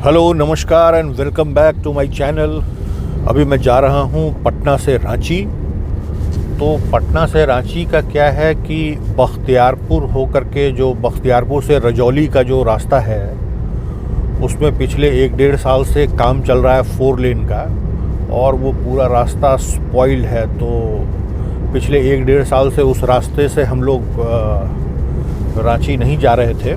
Hello नमस्कार and welcome back to my channel. अभी मैं जा रहा हूँ पटना से रांची। तो पटना से रांची का क्या है कि बख्तियारपुर होकर के जो बख्तियारपुर से रजौली का जो रास्ता है उसमें पिछले 1-1.5 साल से काम चल रहा है 4 लेन का, और वो पूरा रास्ता स्पॉइल्ड है। तो पिछले 1-1.5 साल से उस रास्ते से हम लोग रांची नहीं जा रहे थे,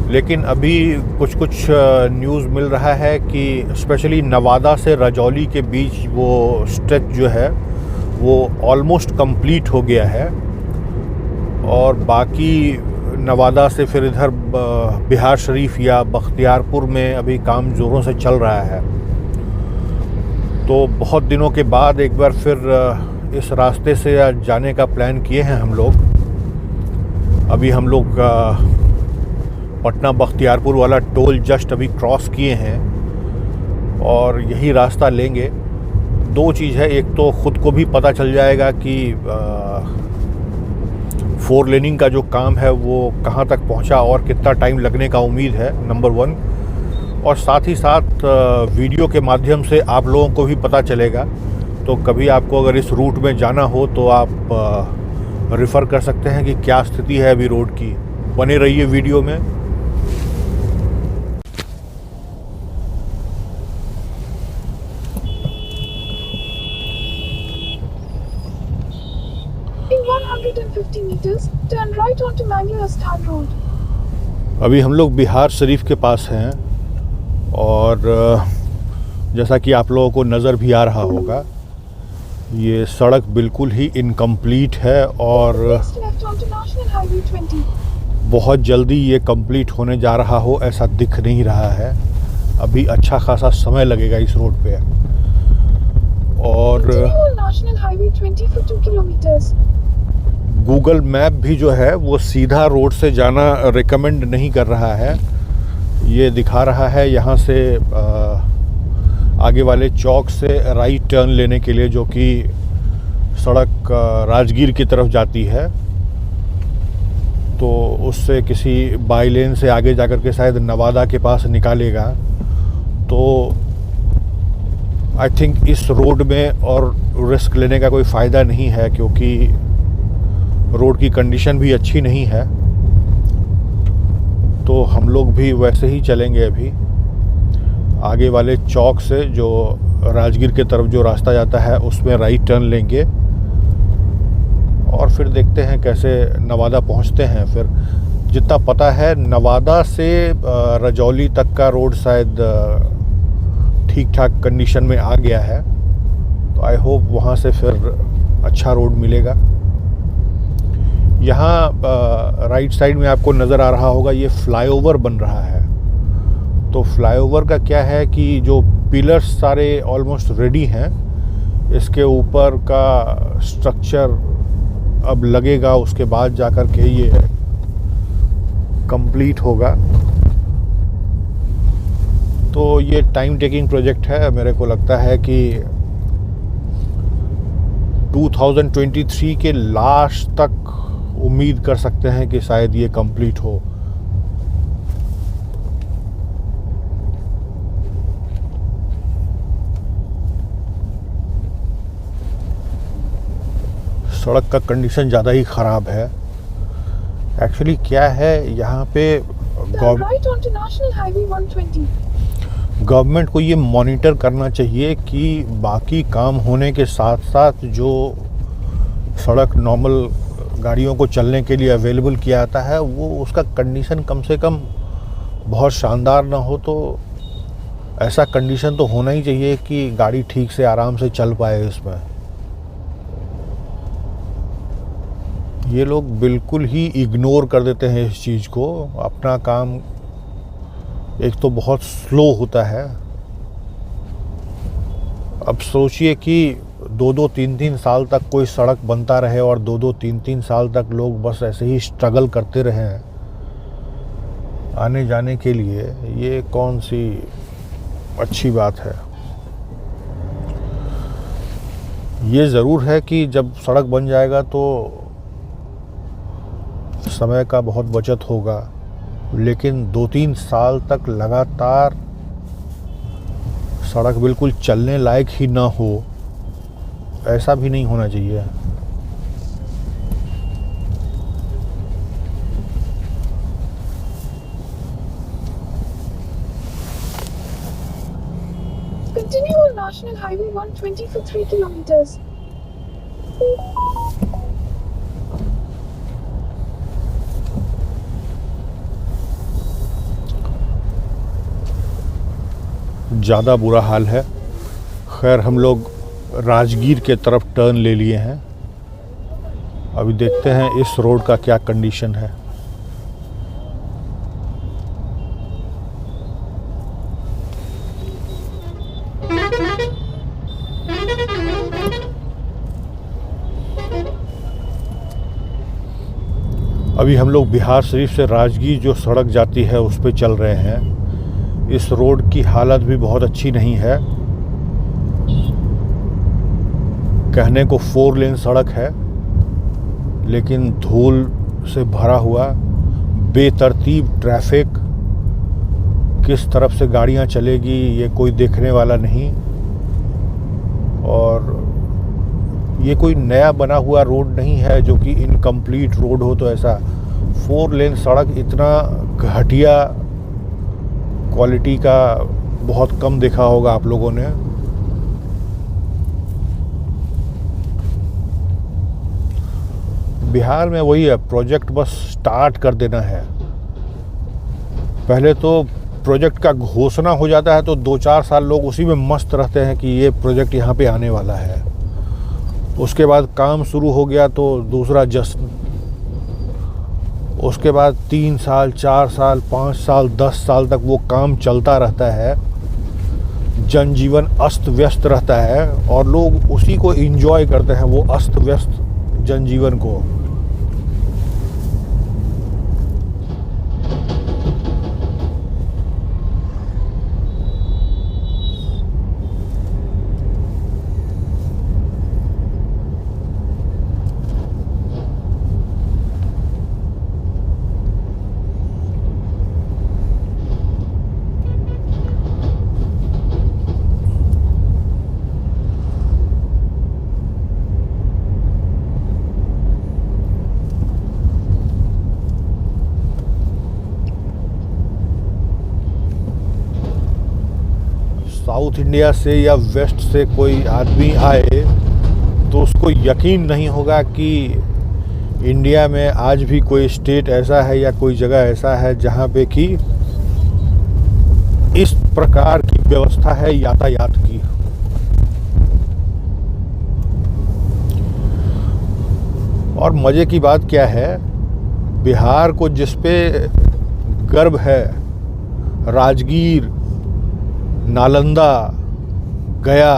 लेकिन अभी कुछ न्यूज़ मिल रहा है कि स्पेशली नवादा से रजौली के बीच वो स्ट्रेच जो है वो ऑलमोस्ट कंप्लीट हो गया है, और बाकी नवादा से फिर इधर बिहार शरीफ या बख्तियारपुर में अभी काम ज़ोरों से चल रहा है। तो बहुत दिनों के बाद एक बार फिर इस रास्ते से जाने का प्लान किए हैं हम लोग। अभी हम लोग पटना बख्तियारपुर वाला टोल जस्ट अभी क्रॉस किए हैं और यही रास्ता लेंगे। 2 चीज़ है, एक तो ख़ुद को भी पता चल जाएगा कि 4 लेनिंग का जो काम है वो कहाँ तक पहुँचा और कितना टाइम लगने का उम्मीद है, नंबर 1। और साथ ही साथ वीडियो के माध्यम से आप लोगों को भी पता चलेगा। तो कभी आपको अगर इस रूट में जाना हो तो आप रेफ़र कर सकते हैं कि क्या स्थिति है अभी रोड की। बने रहिए वीडियो में। In 150 meters, turn right onto Mangalore Road. अभी हम लोग बिहार शरीफ के पास हैं, और जैसा कि आप लोगों को नज़र भी आ रहा होगा, ये सड़क बिल्कुल ही इनकम्प्लीट है और Next left onto National Highway 20. बहुत जल्दी ये कंप्लीट होने जा रहा हो ऐसा दिख नहीं रहा है। अभी अच्छा खासा समय लगेगा इस रोड पे। और Continue on National Highway 20 for 2 kilometers. Google map भी जो है वो सीधा रोड से जाना रिकमेंड नहीं कर रहा है। ये दिखा रहा है यहाँ से आगे वाले चौक से राइट टर्न लेने के लिए, जो कि सड़क राजगीर की तरफ जाती है। तो उससे किसी बाई लेन से आगे जाकर के शायद नवादा के पास निकालेगा। तो आई थिंक इस रोड में और रिस्क लेने का कोई फ़ायदा नहीं है, क्योंकि रोड की कंडीशन भी अच्छी नहीं है। तो हम लोग भी वैसे ही चलेंगे। अभी आगे वाले चौक से जो राजगीर के तरफ जो रास्ता जाता है उसमें राइट टर्न लेंगे, और फिर देखते हैं कैसे नवादा पहुंचते हैं। फिर जितना पता है नवादा से रजौली तक का रोड शायद ठीक ठाक कंडीशन में आ गया है। तो आई होप वहाँ से फिर अच्छा रोड मिलेगा। यहाँ राइट साइड में आपको नज़र आ रहा होगा ये फ्लाईओवर बन रहा है। तो फ्लाईओवर का क्या है कि जो पिलर्स सारे ऑलमोस्ट रेडी हैं, इसके ऊपर का स्ट्रक्चर अब लगेगा, उसके बाद जाकर के ये कंप्लीट होगा। तो ये टाइम टेकिंग प्रोजेक्ट है। मेरे को लगता है कि 2023 के लास्ट तक उम्मीद कर सकते हैं कि शायद ये कंप्लीट हो। सड़क का कंडीशन ज़्यादा ही ख़राब है। एक्चुअली क्या है यहाँ पे Turn right onto National Highway 120. Government को ये मॉनिटर करना चाहिए कि बाकी काम होने के साथ साथ जो सड़क नॉर्मल गाड़ियों को चलने के लिए अवेलेबल किया जाता है वो उसका कंडीशन कम से कम बहुत शानदार ना हो। तो ऐसा कंडीशन तो होना ही चाहिए कि गाड़ी ठीक से आराम से चल पाए इसमें। ये लोग बिल्कुल ही इग्नोर कर देते हैं इस चीज़ को। अपना काम एक तो बहुत स्लो होता है। अब सोचिए कि 2-2, 3-3 साल तक कोई सड़क बनता रहे और 2-2, 3-3 साल तक लोग बस ऐसे ही स्ट्रगल करते रहे आने जाने के लिए। ये कौन सी अच्छी बात है। ये ज़रूर है कि जब सड़क बन जाएगा तो समय का बहुत बचत होगा, लेकिन 2-3 साल तक लगातार सड़क बिल्कुल चलने लायक ही ना हो, ऐसा भी नहीं होना चाहिए। Continue on National Highway 120 for 3 kilometers. ज़्यादा बुरा हाल है। खैर हम लोग राजगीर के तरफ टर्न ले लिए हैं। अभी देखते हैं इस रोड का क्या कंडीशन है। अभी हम लोग बिहार शरीफ से राजगीर जो सड़क जाती है उस पर चल रहे हैं। इस रोड की हालत भी बहुत अच्छी नहीं है। कहने को 4 लेन सड़क है, लेकिन धूल से भरा हुआ बेतरतीब ट्रैफिक, किस तरफ से गाड़ियां चलेगी ये कोई देखने वाला नहीं। और ये कोई नया बना हुआ रोड नहीं है जो कि इनकम्प्लीट रोड हो। तो ऐसा 4 लेन सड़क इतना घटिया क्वालिटी का बहुत कम देखा होगा आप लोगों ने। बिहार में वही है, प्रोजेक्ट बस स्टार्ट कर देना है। पहले तो प्रोजेक्ट का घोषणा हो जाता है तो 2-4 साल लोग उसी में मस्त रहते हैं कि ये प्रोजेक्ट यहाँ पे आने वाला है। उसके बाद काम शुरू हो गया तो दूसरा जश्न। उसके बाद 3 साल, 4 साल, 5 साल, 10 साल तक वो काम चलता रहता है। जनजीवन अस्त व्यस्त रहता है और लोग उसी को एंजॉय करते हैं, वो अस्त व्यस्त जनजीवन को। साउथ इंडिया से या वेस्ट से कोई आदमी आए तो उसको यकीन नहीं होगा कि इंडिया में आज भी कोई स्टेट ऐसा है या कोई जगह ऐसा है जहाँ पे कि इस प्रकार की व्यवस्था है यातायात की। और मज़े की बात क्या है, बिहार को जिस पे गर्व है, राजगीर, नालंदा, गया,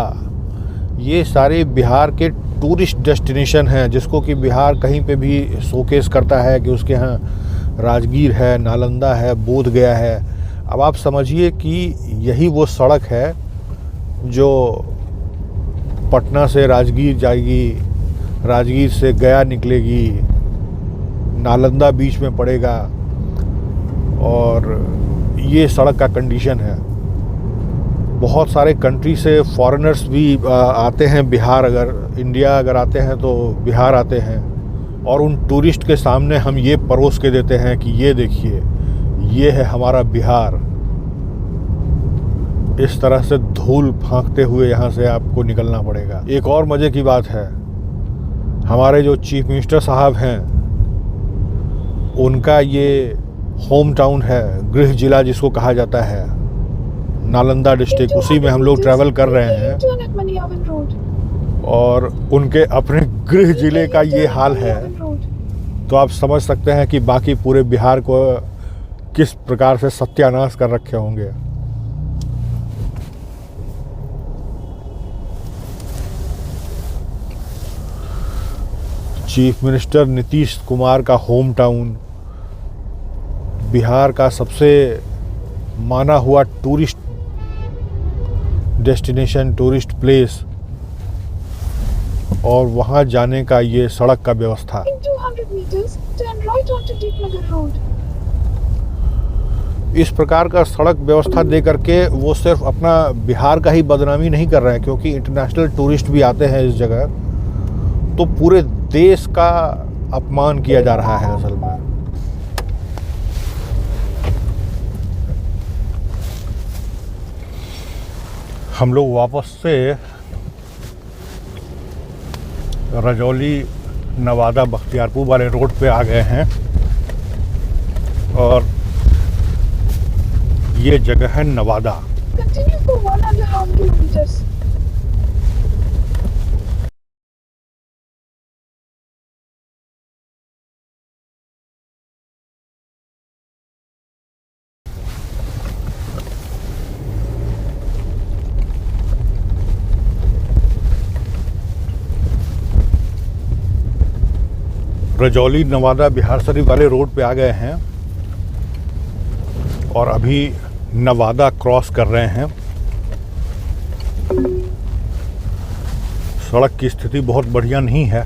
ये सारे बिहार के टूरिस्ट डेस्टिनेशन हैं जिसको कि बिहार कहीं पे भी शोकेस करता है कि उसके यहाँ राजगीर है, नालंदा है, बोध गया है। अब आप समझिए कि यही वो सड़क है जो पटना से राजगीर जाएगी, राजगीर से गया निकलेगी, नालंदा बीच में पड़ेगा। और ये सड़क का कंडीशन है। बहुत सारे कंट्री से फॉरेनर्स भी आते हैं बिहार, अगर इंडिया अगर आते हैं तो बिहार आते हैं। और उन टूरिस्ट के सामने हम ये परोस के देते हैं कि ये देखिए, ये है हमारा बिहार। इस तरह से धूल फांकते हुए यहाँ से आपको निकलना पड़ेगा। एक और मज़े की बात है, हमारे जो चीफ मिनिस्टर साहब हैं उनका ये होम टाउन है, गृह जिला जिसको कहा जाता है, नालंदा डिस्ट्रिक्ट, उसी में हम लोग ट्रैवल कर रहे हैं। और उनके अपने गृह जिले का ये हाल है तो आप समझ सकते हैं कि बाकी पूरे बिहार को किस प्रकार से सत्यानाश कर रखे होंगे। चीफ मिनिस्टर नीतीश कुमार का होम टाउन, बिहार का सबसे माना हुआ टूरिस्ट डेस्टिनेशन, टूरिस्ट प्लेस, और वहां जाने का ये सड़क का व्यवस्था। In 200 meters, turn right onto Deepnagar Road. इस प्रकार का सड़क व्यवस्था दे करके वो सिर्फ अपना बिहार का ही बदनामी नहीं कर रहे हैं, क्योंकि इंटरनेशनल टूरिस्ट भी आते हैं इस जगह, तो पूरे देश का अपमान किया जा रहा है असल में। हम लोग वापस से रजौली नवादा बख्तियारपुर वाले रोड पे आ गए हैं और ये जगह है Nawada. Continue for 1.5 kilometers. Rajauli Nawada Bihar Sharif वाले रोड पे आ गए हैं और अभी नवादा क्रॉस कर रहे हैं। सड़क की स्थिति बहुत बढ़िया नहीं है,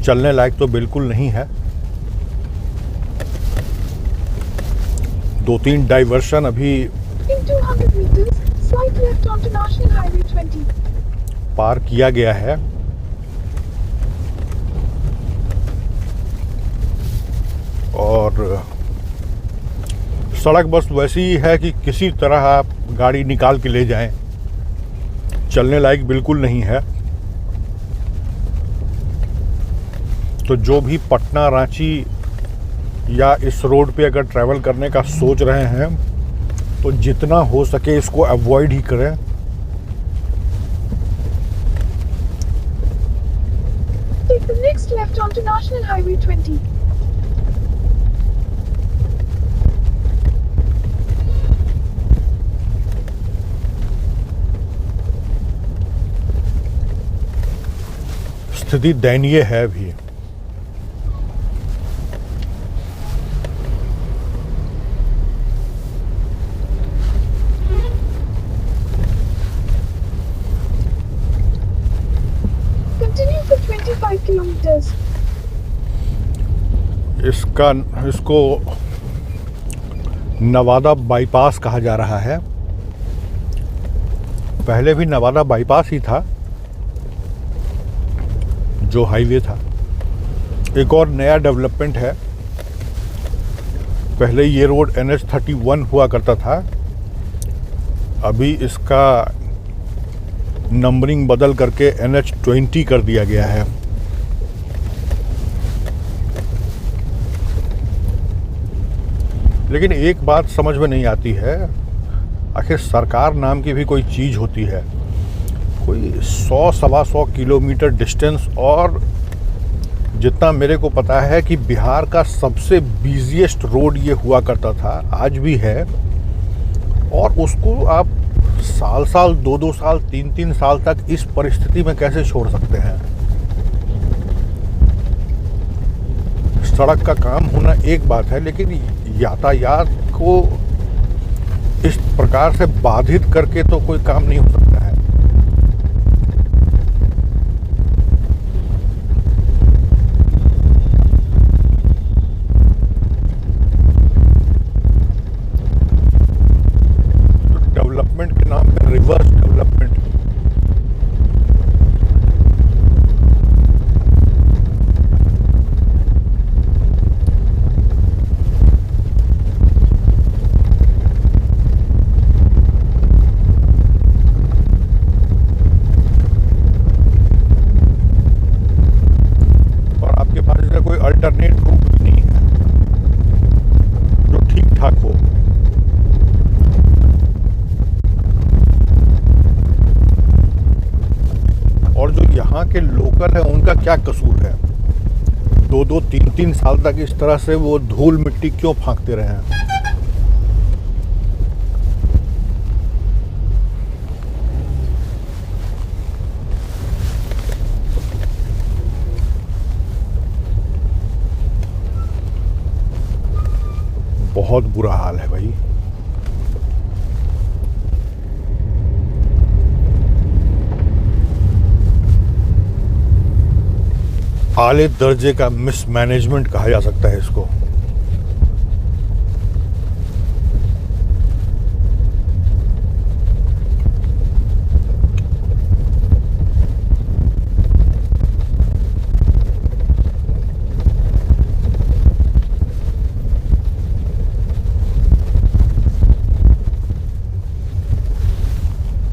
चलने लायक तो बिल्कुल नहीं है। 2-3 डाइवर्शन अभी In 200 meters, slight left onto National Highway 20. पार किया गया है और सड़क बस वैसी ही है कि किसी तरह आप गाड़ी निकाल के ले जाएं, चलने लायक बिल्कुल नहीं है। तो जो भी पटना रांची या इस रोड पे अगर ट्रैवल करने का सोच रहे हैं तो जितना हो सके इसको अवॉइड ही करें। Take the next left onto National Highway 20. स्थिति दयनीय है अभी। Continue for 25 kilometers. इसको नवादा बाईपास कहा जा रहा है। पहले भी नवादा बाईपास ही था जो हाईवे था। एक और नया डेवलपमेंट है, पहले ये रोड NH-31 हुआ करता था, अभी इसका नंबरिंग बदल करके NH-20 कर दिया गया है। लेकिन एक बात समझ में नहीं आती है, आखिर सरकार नाम की भी कोई चीज़ होती है। कोई 100-125 किलोमीटर डिस्टेंस, और जितना मेरे को पता है कि बिहार का सबसे बिजीएस्ट रोड ये हुआ करता था, आज भी है, और उसको आप साल 2-2 साल 3-3 साल तक इस परिस्थिति में कैसे छोड़ सकते हैं। सड़क का काम होना एक बात है, लेकिन यातायात को इस प्रकार से बाधित करके तो कोई काम नहीं हो सकता है। डेवलपमेंट के नाम पे रिवर्स डेवलपमेंट। और आपके पास इसका कोई अल्टरनेट रूट भी नहीं है जो ठीक ठाक हो। और जो यहाँ के लोकल है उनका क्या कसूर है? 2-2, 3-3 साल तक इस तरह से वो धूल मिट्टी क्यों फांकते रहे हैं? बहुत बुरा हाल है भाई। आले दर्जे का मिसमैनेजमेंट कहा जा सकता है इसको।